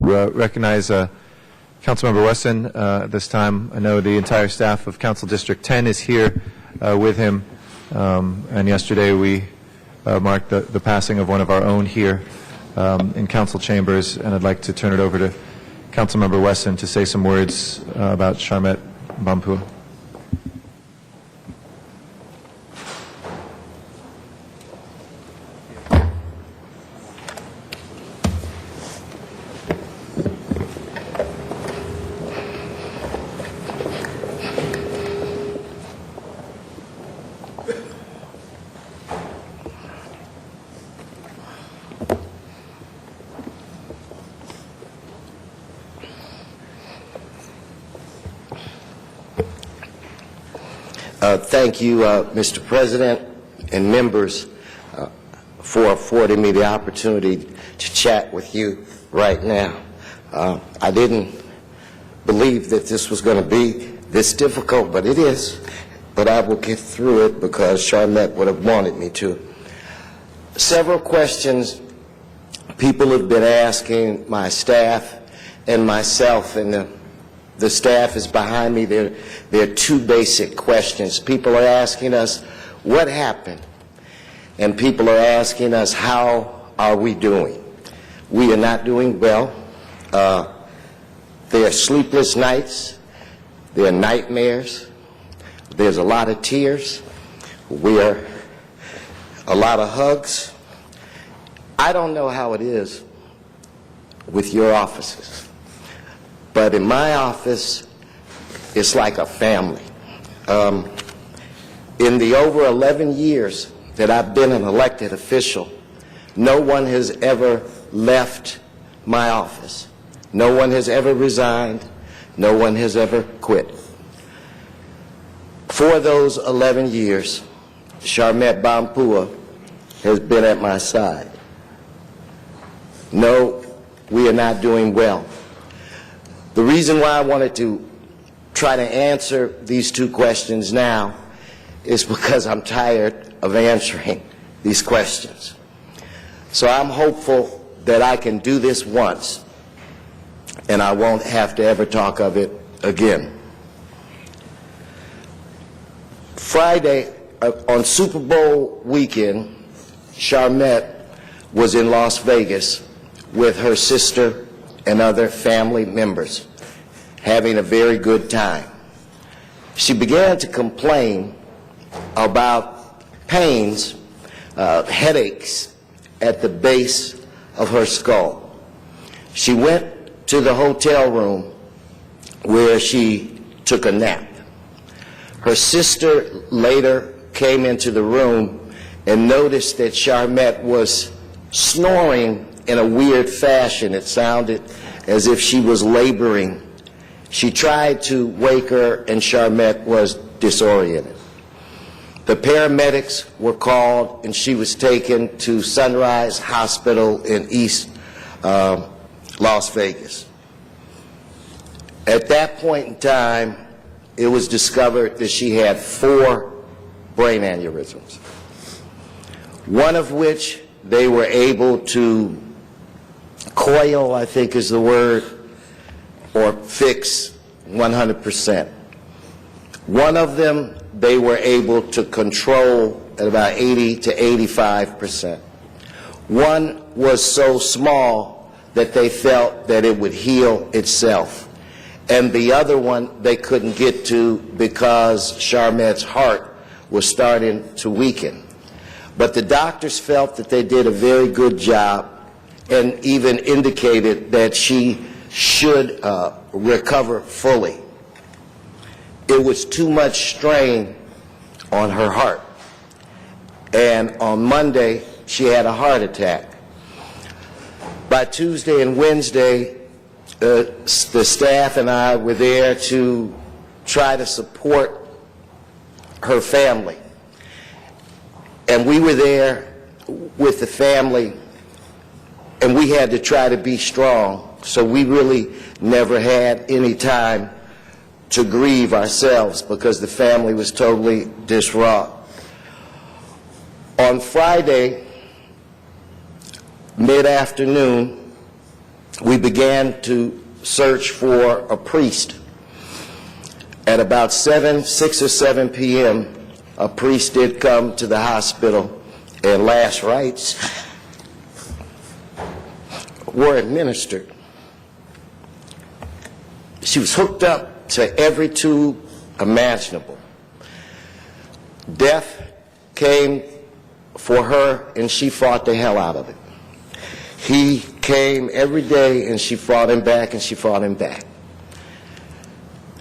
recognize Councilmember Wesson at this time. I know the entire staff of Council District 10 is here with him, and yesterday we marked the passing of one of our own here in council chambers, and I'd like to turn it over to Councilmember Wesson to say some words about Charmette Bonpua. Thank you, Mr. President and members, for affording me the opportunity to chat with you right now. I didn't believe that this was going to be this difficult, but it is. But I will get through it because Charmette would have wanted me to. Several questions people have been asking my staff and myself, and the staff is behind me. There are two basic questions. People are asking us, what happened? And people are asking us, how are we doing? We are not doing well. There are sleepless nights. There are nightmares. There's a lot of tears. A lot of hugs. I don't know how it is with your offices, but in my office, it's like a family. In the over 11 years that I've been an elected official, no one has ever left my office. No one has ever resigned. No one has ever quit. For those 11 years, Charmette Bonpua has been at my side. No, we are not doing well. The reason why I wanted to try to answer these two questions now is because I'm tired of answering these questions. So I'm hopeful that I can do this once and I won't have to ever talk of it again. Friday, on Super Bowl weekend, Charmette was in Las Vegas with her sister and other family members, having a very good time. She began to complain about pains, headaches at the base of her skull. She went to the hotel room where she took a nap. Her sister later came into the room and noticed that Charmette was snoring in a weird fashion. It sounded as if she was laboring. She tried to wake her, and Charmette was disoriented. The paramedics were called, and she was taken to Sunrise Hospital in East Las Vegas. At that point in time, it was discovered that she had 4 brain aneurysms, one of which they were able to coil, I think is the word, or fix 100%. One of them they were able to control at about 80 to 85%. One was so small that they felt that it would heal itself. And the other one they couldn't get to because Charmette's heart was starting to weaken. But the doctors felt that they did a very good job and even indicated that she should recover fully. It was too much strain on her heart. And on Monday, she had a heart attack. By Tuesday and Wednesday, the staff and I were there to try to support her family. And we were there with the family, and we had to try to be strong. So we really never had any time to grieve ourselves because the family was totally distraught. On Friday, mid-afternoon, we began to search for a priest. At about 6 or 7 p.m., a priest did come to the hospital, and last rites were administered. She was hooked up to every tube imaginable. Death came for her, and she fought the hell out of it. He came every day, and she fought him back, and she fought him back.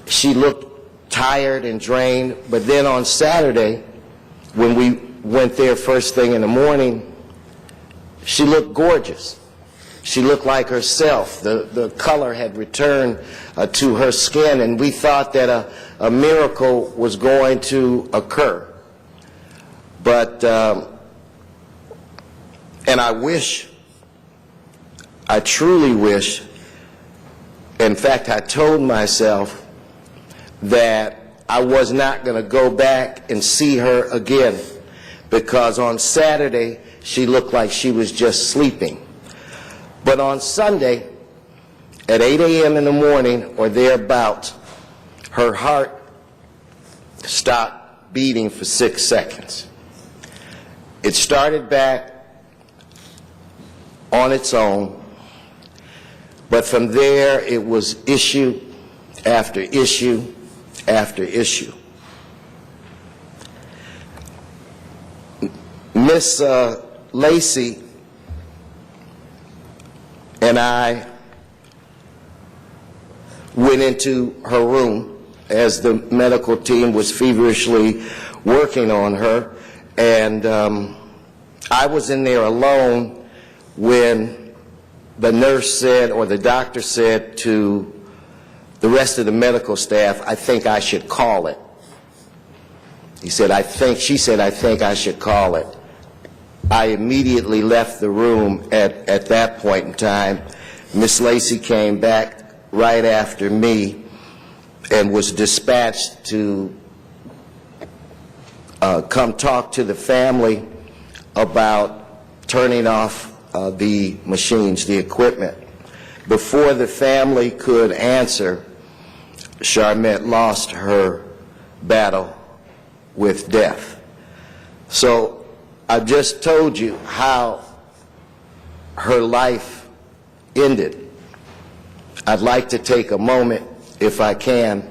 She looked tired and drained, but then on Saturday, when we went there first thing in the morning, she looked gorgeous. She looked like herself. The color had returned to her skin, and we thought that a miracle was going to occur. But, and I truly wish, in fact, I told myself that I was not going to go back and see her again, because on Saturday she looked like she was just sleeping. But on Sunday at 8 a.m. in the morning or thereabouts, her heart stopped beating for 6 seconds. It started back on its own, but from there it was issue after issue after issue. Miss Lacey and I went into her room as the medical team was feverishly working on her, and I was in there alone when the nurse said, or the doctor said to the rest of the medical staff, "I think I should call it." She said, I think I should call it. I immediately left the room at that point in time. Miss Lacey came back right after me and was dispatched to come talk to the family about turning off the machines, the equipment. Before the family could answer, Charmette lost her battle with death. So I just told you how her life ended. I'd like to take a moment, if I can,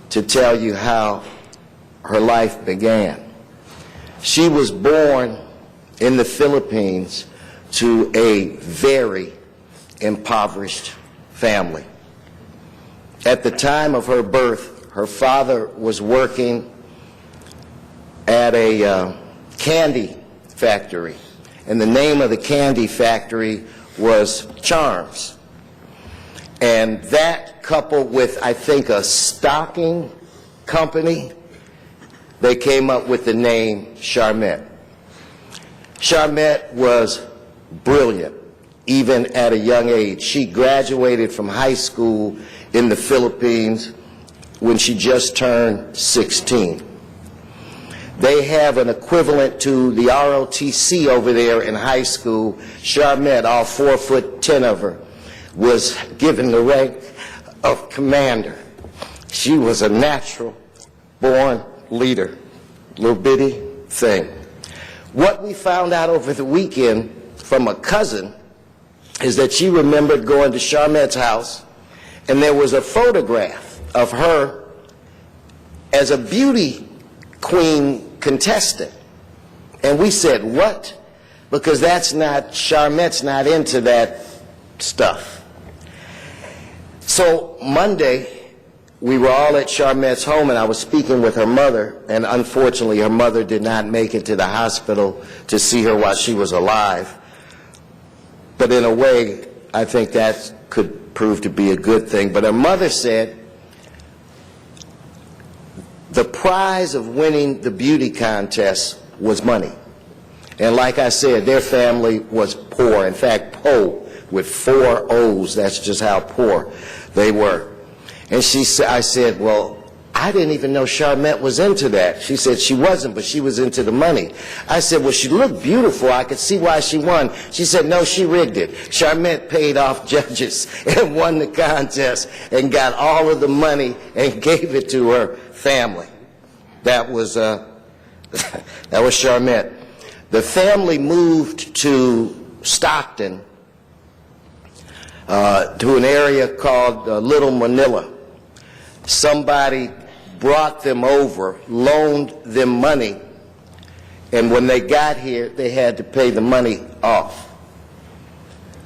to tell you how her life began. She was born in the Philippines to a very impoverished family. At the time of her birth, her father was working at a candy factory, and the name of the candy factory was Charms. And that, coupled with, I think, a stocking company, they came up with the name Charmette. Charmette was brilliant, even at a young age. She graduated from high school in the Philippines when she just turned 16. They have an equivalent to the ROTC over there in high school. Charmette, all 4'10" of her, was given the rank of commander. She was a natural born leader, little bitty thing. What we found out over the weekend from a cousin is that she remembered going to Charmette's house, and there was a photograph of her as a beauty queen contestant. And we said, what? Because that's not, Charmette's not into that stuff. So Monday, we were all at Charmette's home, and I was speaking with her mother, and unfortunately her mother did not make it to the hospital to see her while she was alive. But in a way, I think that could prove to be a good thing. But her mother said the prize of winning the beauty contest was money. And like I said, their family was poor. In fact, Po, with 4 O's, that's just how poor they were. And I said, well, I didn't even know Charmette was into that. She said she wasn't, but she was into the money. I said, well, she looked beautiful. I could see why she won. She said, no, she rigged it. Charmette paid off judges and won the contest and got all of the money and gave it to her family. That was Charmette. The family moved to Stockton, to an area called Little Manila. Somebody brought them over, loaned them money, and when they got here, they had to pay the money off.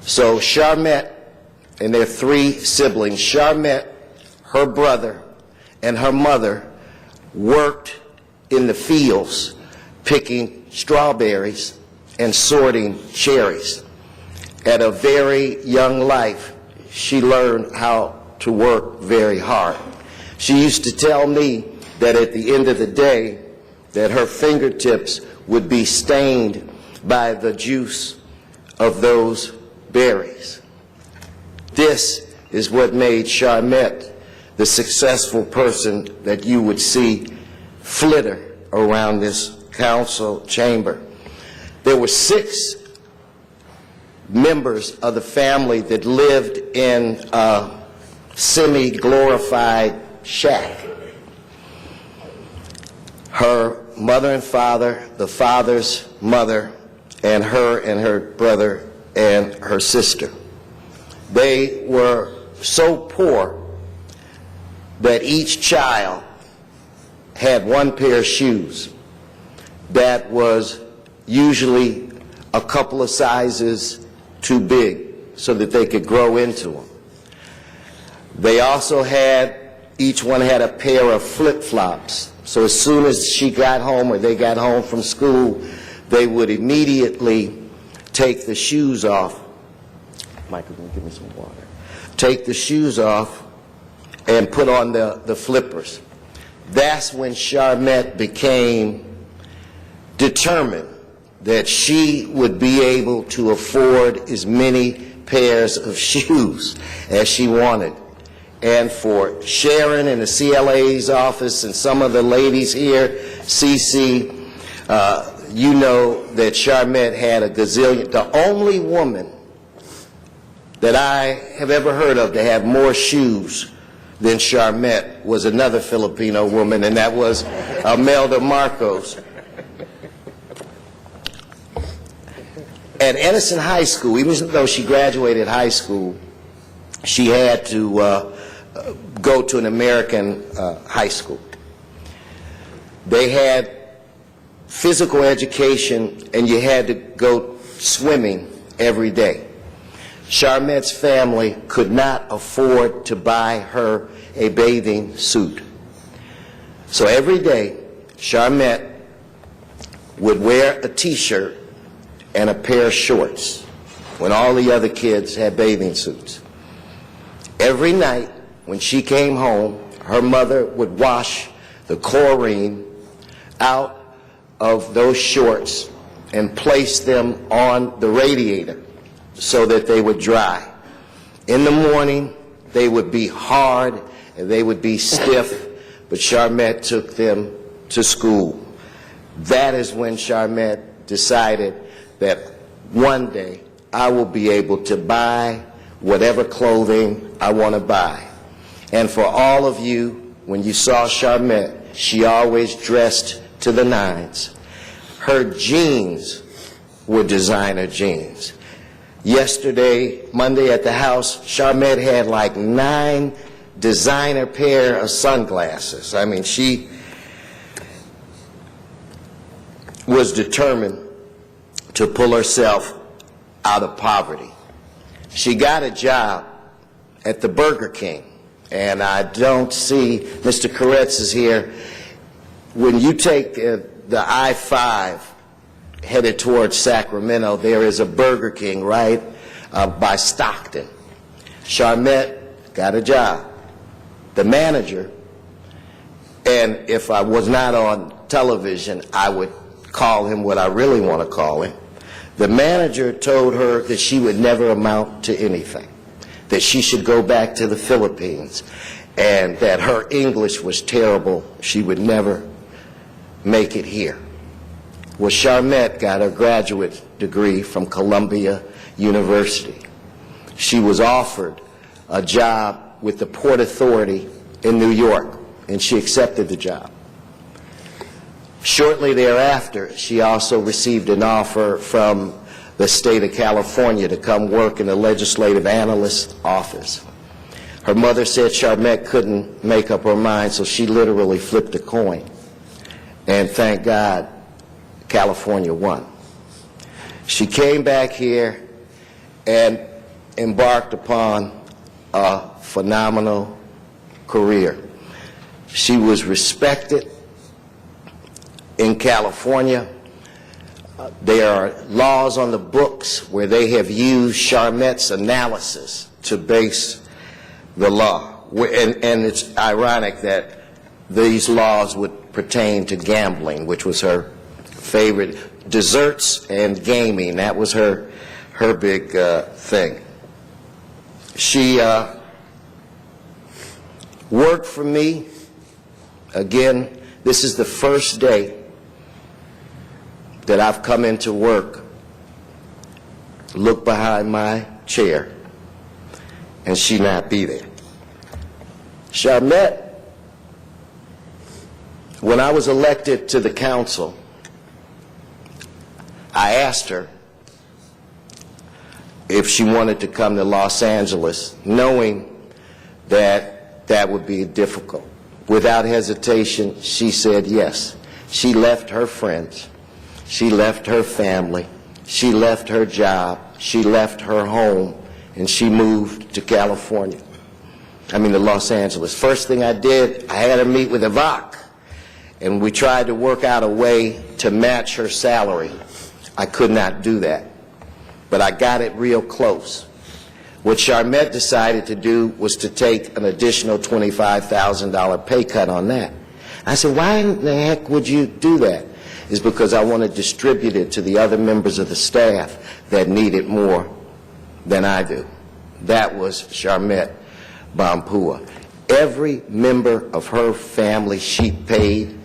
So Charmette and their 3 siblings, Charmette, her brother, and her mother worked in the fields picking strawberries and sorting cherries. At a very young life, she learned how to work very hard. She used to tell me that at the end of the day, that her fingertips would be stained by the juice of those berries. This is what made Charmette the successful person that you would see flitter around this council chamber. There were 6 members of the family that lived in a semi-glorified shack. Her mother and father, the father's mother, and her brother and her sister. They were so poor that each child had 1 pair of shoes that was usually a couple of sizes too big so that they could grow into them. They also had, each one had a pair of flip-flops. So as soon as she got home or they got home from school, they would immediately take the shoes off. Michael, give me some water. Take the shoes off and put on the flippers. That's when Charmette became determined that she would be able to afford as many pairs of shoes as she wanted. And for Sharon in the CLA's office and some of the ladies here, Cece, you know that Charmette had a gazillion. The only woman that I have ever heard of to have more shoes than Charmette was another Filipino woman, and that was Imelda Marcos. At Edison High School, even though she graduated high school, she had to go to an American high school. They had physical education, and you had to go swimming every day. Charmette's family could not afford to buy her a bathing suit. So every day, Charmette would wear a T-shirt and a pair of shorts when all the other kids had bathing suits. Every night when she came home, her mother would wash the chlorine out of those shorts and place them on the radiator so that they would dry. In the morning, they would be hard and they would be stiff, but Charmette took them to school. That is when Charmette decided that one day I will be able to buy whatever clothing I want to buy. And for all of you, when you saw Charmette, she always dressed to the nines. Her jeans were designer jeans. Yesterday, Monday at the house, Charmette had like 9 designer pair of sunglasses. I mean, she was determined to pull herself out of poverty. She got a job at the Burger King, and I don't see, Mr. Koretz is here. When you take the I-5 headed towards Sacramento, there is a Burger King right by Stockton. Charmette got a job. The manager, and if I was not on television, I would call him what I really want to call him. The manager told her that she would never amount to anything, that she should go back to the Philippines. and that her English was terrible. She would never make it here. Well, Charmette got her graduate degree from Columbia University. She was offered a job with the Port Authority in New York, and she accepted the job. Shortly thereafter, she also received an offer from the state of California to come work in the legislative analyst office. Her mother said Charmette couldn't make up her mind, so she literally flipped a coin. And thank God, California won. She came back here and embarked upon a phenomenal career. She was respected in California. There are laws on the books where they have used Charmette's analysis to base the law. And it's ironic that these laws would pertain to gambling, which was her favorite. Desserts and gaming, that was her big thing. She worked for me. Again, this is the first day that I've come into work, look behind my chair, and she not be there. Charmette, when I was elected to the council, I asked her if she wanted to come to Los Angeles, knowing that that would be difficult. Without hesitation, she said yes. She left her friends. She left her family. She left her job. She left her home, and she moved to California. To Los Angeles. First thing I did, I had her meet with Yvonne, and we tried to work out a way to match her salary. I could not do that, but I got it real close. What Charmette decided to do was to take an additional $25,000 pay cut on that. I said, why in the heck would you do that? It's because I want to distribute it to the other members of the staff that need it more than I do. That was Charmette Bonpua. Every member of her family she paid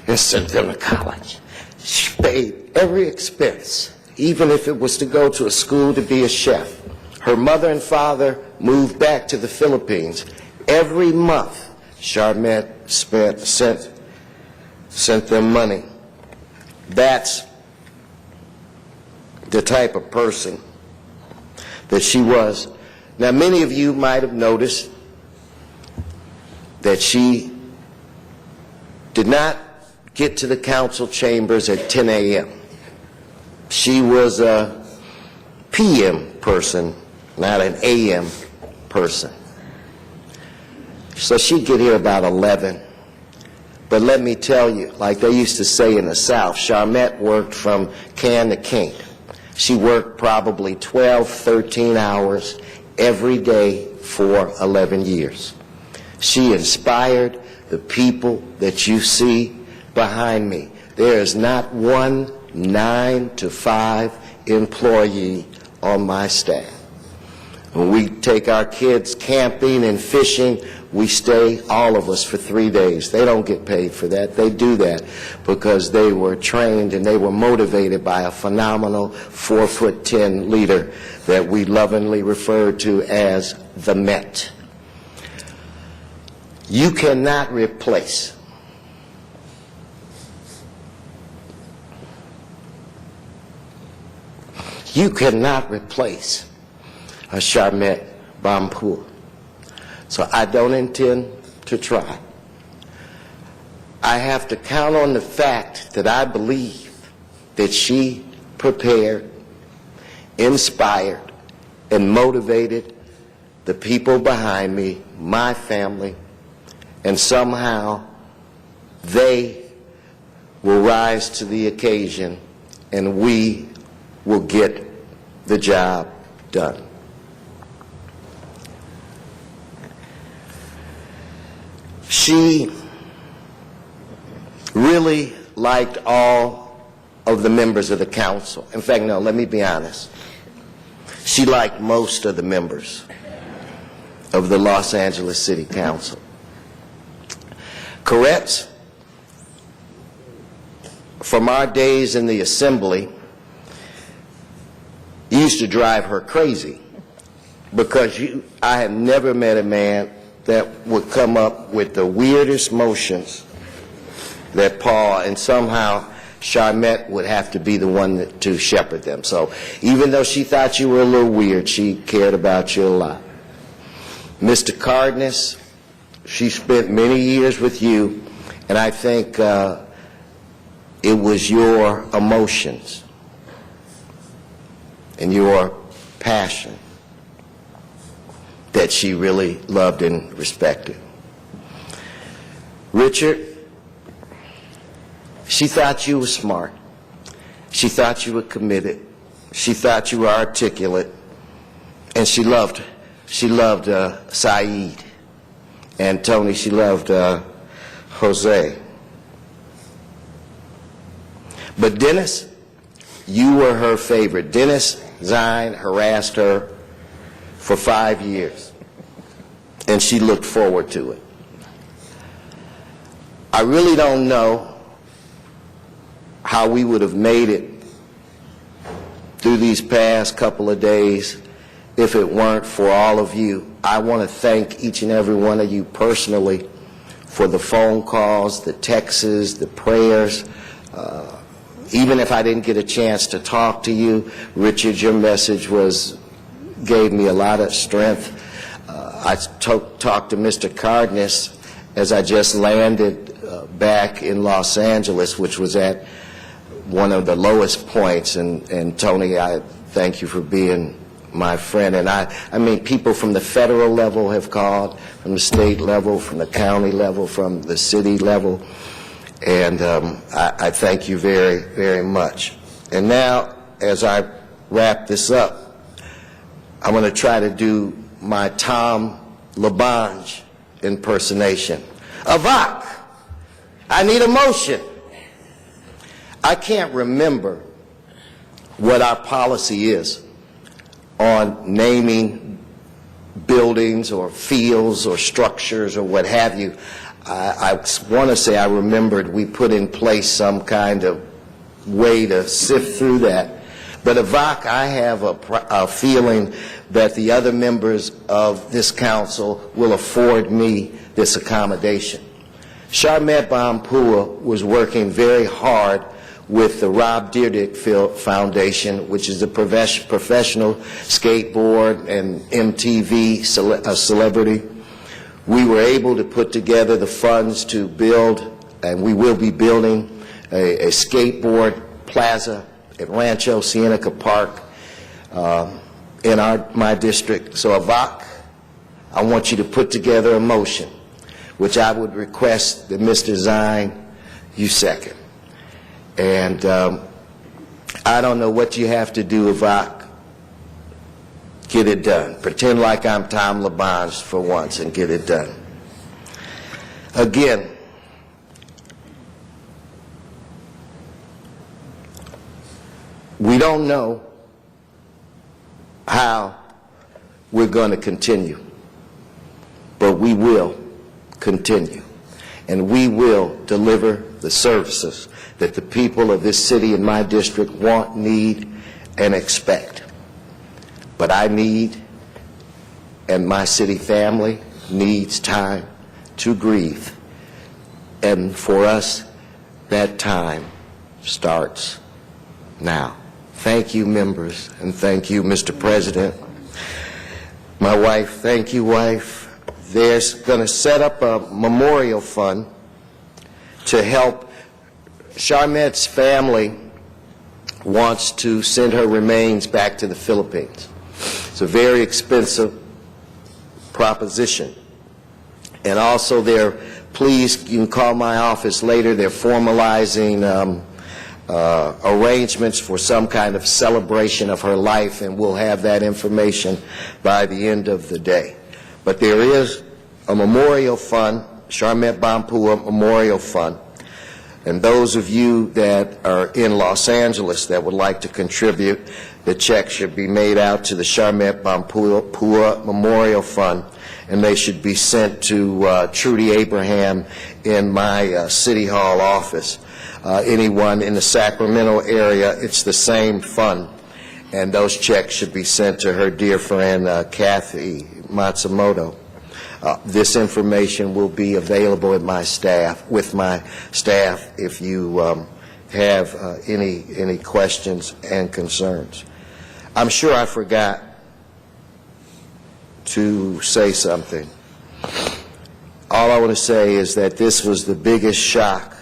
and sent them to college. She paid every expense, even if it was to go to a school to be a chef. Her mother and father moved back to the Philippines. Every month, Charmette sent them money. That's the type of person that she was. Now, many of you might have noticed that she did not get to the council chambers at 10 a.m. She was a p.m. person, not an a.m. person. So she'd get here about 11. But let me tell you, like they used to say in the South, Charmette worked from can to kink. She worked probably 12, 13 hours every day for 11 years. She inspired the people that you see behind me. There is not one 9 to 5 employee on my staff. When we take our kids camping and fishing, we stay, all of us, for 3 days. They don't get paid for that. They do that because they were trained and they were motivated by a phenomenal 4'10" leader that we lovingly refer to as the Met. You cannot replace a Charmette Bonpua. So I don't intend to try. I have to count on the fact that I believe that she prepared, inspired, and motivated the people behind me, my family, and somehow they will rise to the occasion and we will get the job done. She really liked all of the members of the council. In fact, no, let me be honest. She liked most of the members of the Los Angeles City Council. Corette's, from our days in the assembly, used to drive her crazy, because I have never met a man that would come up with the weirdest motions that Paul, and somehow Charmette would have to be the one to shepherd them. So even though she thought you were a little weird, she cared about you a lot. Mr. Cardenas, she spent many years with you, and I think it was your emotions and your passion that she really loved and respected. Richard, she thought you were smart. She thought you were committed. She thought you were articulate. And she loved Saeed. And Tony, she loved Jose. But Dennis, you were her favorite. Dennis Zine harassed her for 5 years, and she looked forward to it. I really don't know how we would have made it through these past couple of days if it weren't for all of you. I want to thank each and every one of you personally for the phone calls, the texts, the prayers. Even if I didn't get a chance to talk to you, Richard, your message gave me a lot of strength. I talked to Mr. Cardenas as I just landed back in Los Angeles, which was at one of the lowest points. And Tony, I thank you for being my friend. And I mean, people from the federal level have called, from the state level, from the county level, from the city level. And I thank you very, very much. And now, as I wrap this up, I'm going to try to do my Tom LaBonge impersonation. Avak, I need a motion. I can't remember what our policy is on naming buildings or fields or structures or what have you. I want to say I remembered we put in place some kind of way to sift through that. But Avak, I have a feeling that the other members of this council will afford me this accommodation. Charmette Bonpua was working very hard with the Rob Dyrdek Foundation, which is a professional skateboard and MTV celebrity. We were able to put together the funds to build, and we will be building a skateboard plaza at Rancho Cienega Park in my district. So Avak, I want you to put together a motion, which I would request that Mr. Zine, you second. And I don't know what you have to do, Avak. Get it done. Pretend like I'm Tom LaBonge for once and get it done. Again, we don't know how we're going to continue, but we will continue, and we will deliver the services that the people of this city and my district want, need, and expect. But I need, and my city family needs, time to grieve. And for us, that time starts now. Thank you, members, and thank you, Mr. President. My wife, thank you, wife. There's going to set up a memorial fund to help. Charmette's family wants to send her remains back to the Philippines. It's a very expensive proposition. And also please, you can call my office later, they're formalizing arrangements for some kind of celebration of her life, and we'll have that information by the end of the day. But there is a memorial fund, Charmette Bonpua Memorial Fund, and those of you that are in Los Angeles that would like to contribute, The check should be made out to the Charmette Bonpua Memorial Fund, and they should be sent to Trudy Abraham in my City Hall office. Anyone in the Sacramento area, it's the same fund, and those checks should be sent to her dear friend Kathy Matsumoto. This information will be available with my staff if you have any questions and concerns. I'm sure I forgot to say something. All I want to say is that this was the biggest shock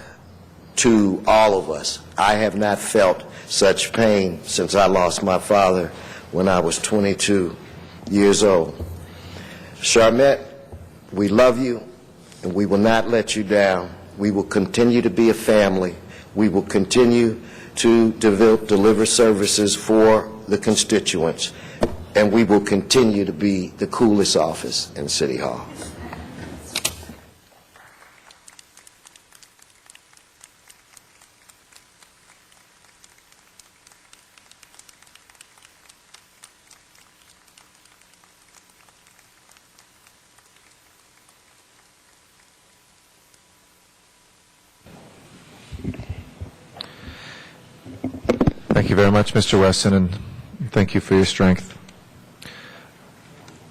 to all of us. I have not felt such pain since I lost my father when I was 22 years old. Charmette, we love you, and we will not let you down. We will continue to be a family. We will continue to deliver services for the constituents, and we will continue to be the coolest office in City Hall. Thank you very much, Mr. Wesson, and thank you for your strength.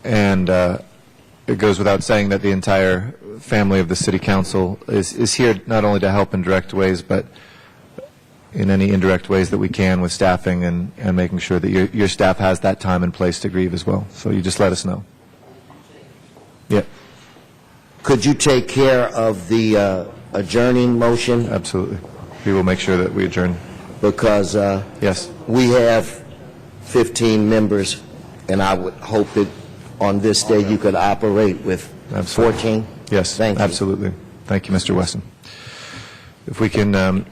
And it goes without saying that the entire family of the City Council is here not only to help in direct ways, but in any indirect ways that we can with staffing and making sure that your staff has that time and place to grieve as well. So you just let us know. Yeah. Could you take care of the adjourning motion? Absolutely. We will make sure that we adjourn. Because yes, we have 15 members, and I would hope that on this day you could operate with 14. Yes, Thank you. absolutely. Thank you, Mr. Wesson. If we can